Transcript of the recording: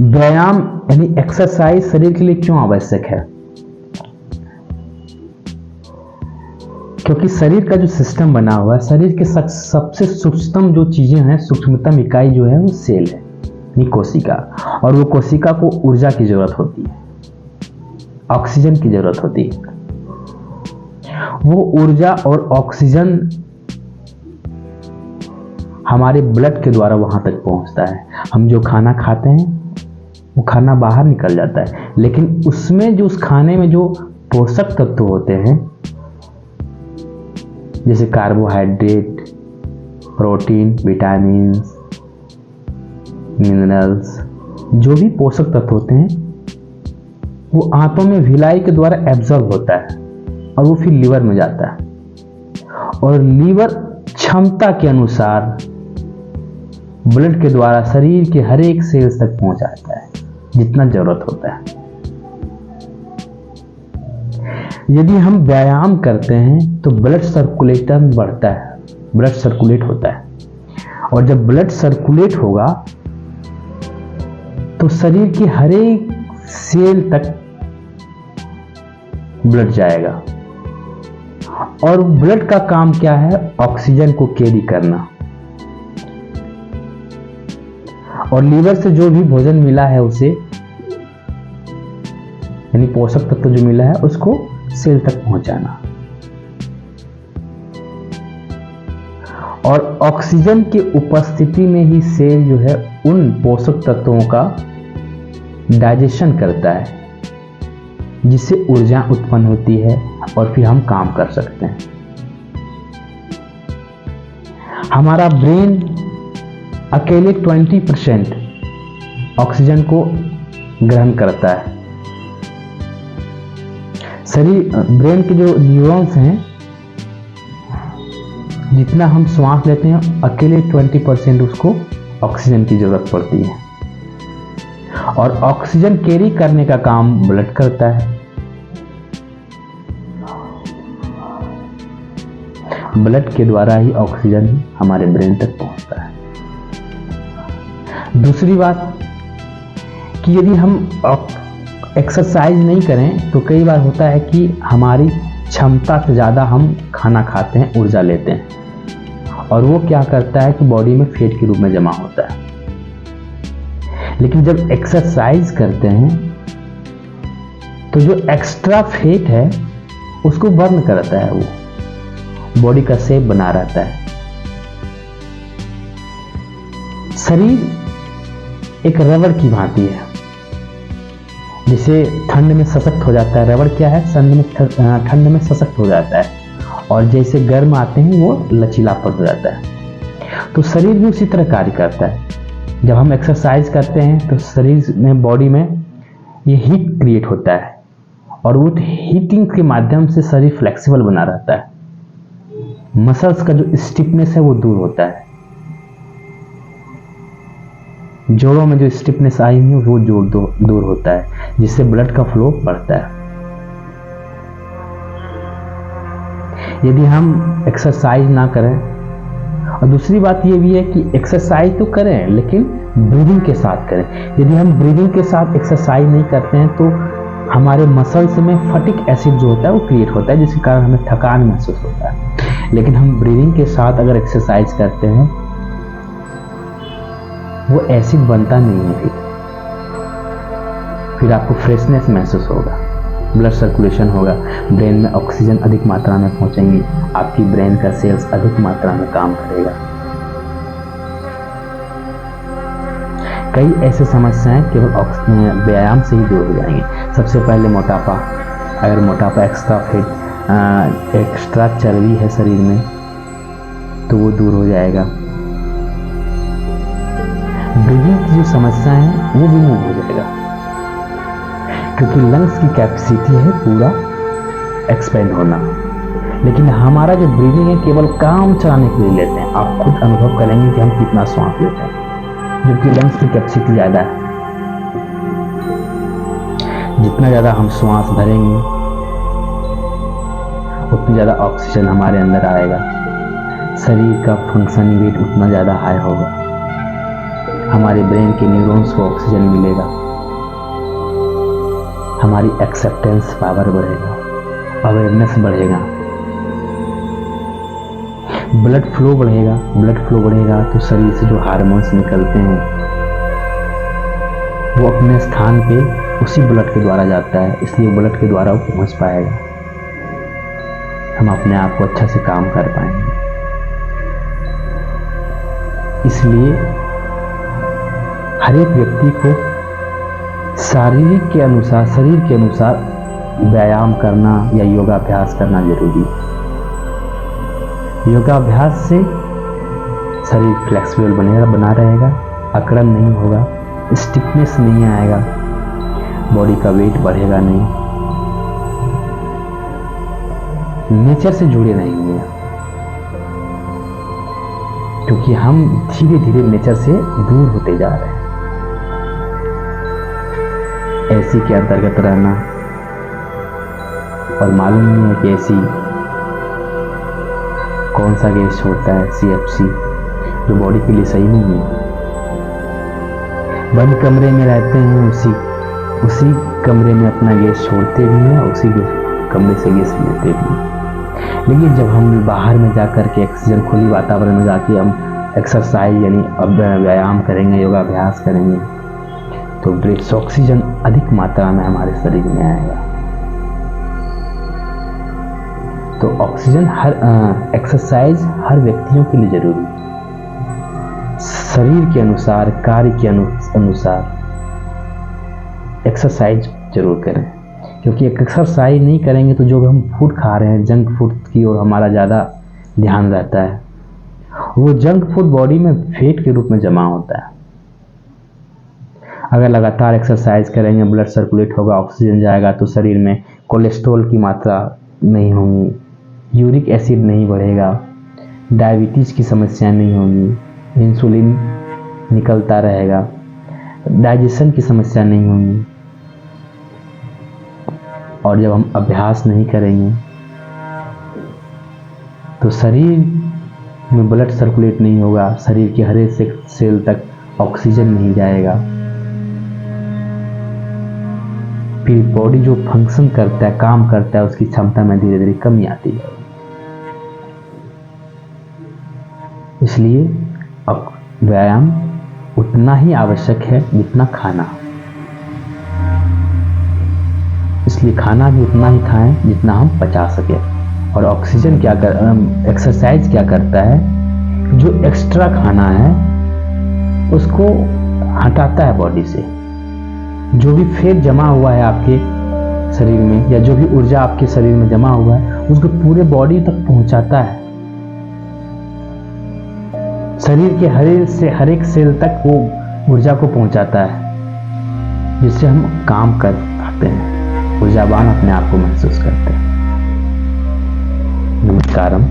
व्यायाम यानी एक्सरसाइज शरीर के लिए क्यों आवश्यक है? क्योंकि शरीर का जो सिस्टम बना हुआ है, शरीर के सबसे सूक्ष्मतम जो चीजें हैं, सूक्ष्मतम इकाई जो है वो सेल है, यानी कोशिका। और वो कोशिका को ऊर्जा की जरूरत होती है, ऑक्सीजन की जरूरत होती है। वो ऊर्जा और ऑक्सीजन हमारे ब्लड के द्वारा वहां तक पहुंचता है। हम जो खाना खाते हैं वो खाना बाहर निकल जाता है, लेकिन उसमें जो उस खाने में जो पोषक तत्व होते हैं, जैसे कार्बोहाइड्रेट, प्रोटीन, विटामिन्स, मिनरल्स, जो भी पोषक तत्व होते हैं वो आंतों में विलाई के द्वारा एब्जॉर्ब होता है और वो फिर लीवर में जाता है। और लीवर क्षमता के अनुसार ब्लड के द्वारा शरीर के हर एक सेल्स तक पहुंचाता है जितना जरूरत होता है। यदि हम व्यायाम करते हैं तो ब्लड सर्कुलेशन बढ़ता है, ब्लड सर्कुलेट होता है। और जब ब्लड सर्कुलेट होगा तो शरीर के हर एक सेल तक ब्लड जाएगा। और ब्लड का काम क्या है? ऑक्सीजन को कैरी करना। और लीवर से जो भी भोजन मिला है उसे, यानी पोषक तत्व जो मिला है उसको सेल तक पहुंचाना। और ऑक्सीजन की उपस्थिति में ही सेल जो है उन पोषक तत्वों का डाइजेशन करता है, जिससे ऊर्जा उत्पन्न होती है और फिर हम काम कर सकते हैं। हमारा ब्रेन अकेले 20% ऑक्सीजन को ग्रहण करता है। ब्रेन के जो न्यूरॉन्स हैं, जितना हम श्वास लेते हैं अकेले 20% उसको ऑक्सीजन की जरूरत पड़ती है। और ऑक्सीजन कैरी करने का काम ब्लड करता है। ब्लड के द्वारा ही ऑक्सीजन हमारे ब्रेन तक पहुंचता है। दूसरी बात कि यदि हम एक्सरसाइज नहीं करें तो कई बार होता है कि हमारी क्षमता से ज़्यादा हम खाना खाते हैं, ऊर्जा लेते हैं, और वो क्या करता है कि बॉडी में फैट के रूप में जमा होता है। लेकिन जब एक्सरसाइज करते हैं तो जो एक्स्ट्रा फैट है उसको बर्न करता है, वो बॉडी का शेप बना रहता है। शरीर एक रबड़ की भांति है, जिसे ठंड में सशक्त हो जाता है। रबड़ क्या है? ठंड में सशक्त हो जाता है, और जैसे गर्म आते हैं वो लचीलापन हो जाता है। तो शरीर भी उसी तरह कार्य करता है। जब हम एक्सरसाइज करते हैं तो शरीर में, बॉडी में ये हीट क्रिएट होता है, और वो हीटिंग के माध्यम से शरीर फ्लेक्सिबल बना रहता है। मसल्स का जो स्टिफनेस है वो दूर होता है। जोड़ों में जो स्टिफनेस आई हुई है वो दूर होता है, जिससे ब्लड का फ्लो बढ़ता है। यदि हम एक्सरसाइज ना करें, और दूसरी बात ये भी है कि एक्सरसाइज तो करें लेकिन ब्रीदिंग के साथ करें। यदि हम ब्रीदिंग के साथ एक्सरसाइज नहीं करते हैं तो हमारे मसल्स में फटिक एसिड जो होता है वो क्रिएट होता है, जिसके कारण हमें थकान महसूस होता है। लेकिन हम ब्रीदिंग के साथ अगर एक्सरसाइज करते हैं वो एसिड बनता नहीं है, फिर आपको फ्रेशनेस महसूस होगा, ब्लड सर्कुलेशन होगा, ब्रेन में ऑक्सीजन अधिक मात्रा में पहुंचेंगी, आपकी ब्रेन का सेल्स अधिक मात्रा में काम करेगा। कई ऐसे समस्याएं केवल व्यायाम से ही दूर हो जाएंगी। सबसे पहले मोटापा। अगर मोटापा, एक्स्ट्रा फैट, एक्स्ट्रा चर्बी है शरीर में तो वो दूर हो जाएगा। ब्रीदिंग की जो समस्या है वो भी मूव हो जाएगा, क्योंकि लंग्स की कैपेसिटी है पूरा एक्सपेंड होना। लेकिन हमारा जो ब्रीदिंग है केवल काम चलाने के लिए लेते हैं। आप खुद अनुभव करेंगे कि हम कितना श्वास लेते हैं, जबकि लंग्स की कैपेसिटी ज़्यादा है। जितना ज़्यादा हम श्वास भरेंगे उतनी ज़्यादा ऑक्सीजन हमारे अंदर आएगा, शरीर का फंक्शनिंग रेट उतना ज़्यादा हाई होगा। हमारे ब्रेन के न्यूरॉन्स को ऑक्सीजन मिलेगा, हमारी एक्सेप्टेंस पावर बढ़ेगा, अवेयरनेस बढ़ेगा, ब्लड फ्लो बढ़ेगा। ब्लड फ्लो बढ़ेगा तो शरीर से जो हार्मोन्स निकलते हैं वो अपने स्थान पे उसी ब्लड के द्वारा जाता है, इसलिए ब्लड के द्वारा वो पहुंच पाएगा, हम अपने आप को अच्छा से काम कर पाएंगे। इसलिए हर एक व्यक्ति को शरीर के अनुसार व्यायाम करना या योगाभ्यास करना जरूरी है। योगाभ्यास से शरीर फ्लेक्सिबल बना रहेगा, अकड़न नहीं होगा, स्टिफनेस नहीं आएगा, बॉडी का वेट बढ़ेगा नहीं, नेचर से जुड़े रहेंगे, क्योंकि हम धीरे धीरे नेचर से दूर होते जा रहे हैं। एसी के अंतर्गत रहना और मालूम नहीं है कि एसी कौन सा गैस छोड़ता है, CFC, जो बॉडी के लिए सही नहीं है। बंद कमरे में रहते हैं, उसी कमरे में अपना गैस छोड़ते भी हैं, उसी कमरे से गैस लेते भी हैं। लेकिन जब हम बाहर में जाकर के ऑक्सीजन खुली वातावरण में जाके हम एक्सरसाइज यानी व्यायाम करेंगे, योगाभ्यास करेंगे, तो ब्रेथ ऑक्सीजन अधिक मात्रा में हमारे शरीर में आएगा। तो ऑक्सीजन एक्सरसाइज हर व्यक्तियों के लिए जरूरी है। शरीर के अनुसार, कार्य के अनुसार एक्सरसाइज जरूर करें, क्योंकि एक्सरसाइज नहीं करेंगे तो जो हम फूड खा रहे हैं, जंक फूड की ओर हमारा ज़्यादा ध्यान रहता है, वो जंक फूड बॉडी में फैट के रूप में जमा होता है। अगर लगातार एक्सरसाइज करेंगे, ब्लड सर्कुलेट होगा, ऑक्सीजन जाएगा, तो शरीर में कोलेस्ट्रॉल की मात्रा नहीं होगी, यूरिक एसिड नहीं बढ़ेगा, डायबिटीज़ की समस्या नहीं होगी, इंसुलिन निकलता रहेगा, डाइजेशन की समस्या नहीं होगी। और जब हम अभ्यास नहीं करेंगे तो शरीर में ब्लड सर्कुलेट नहीं होगा, शरीर के हर एक सेल तक ऑक्सीजन नहीं जाएगा, फिर बॉडी जो फंक्शन करता है, काम करता है, उसकी क्षमता में धीरे धीरे कमी आती है। इसलिए अब व्यायाम उतना ही आवश्यक है जितना खाना, इसलिए खाना भी उतना ही खाएं जितना हम पचा सके। और ऑक्सीजन एक्सरसाइज क्या करता है, जो एक्स्ट्रा खाना है उसको हटाता है बॉडी से। जो भी फैट जमा हुआ है आपके शरीर में या जो भी ऊर्जा आपके शरीर में जमा हुआ है उसको पूरे बॉडी तक पहुंचाता है। शरीर के हर एक सेल तक वो ऊर्जा को पहुंचाता है, जिससे हम काम कर पाते हैं, ऊर्जावान अपने आप को महसूस करते हैं। नमस्कारम।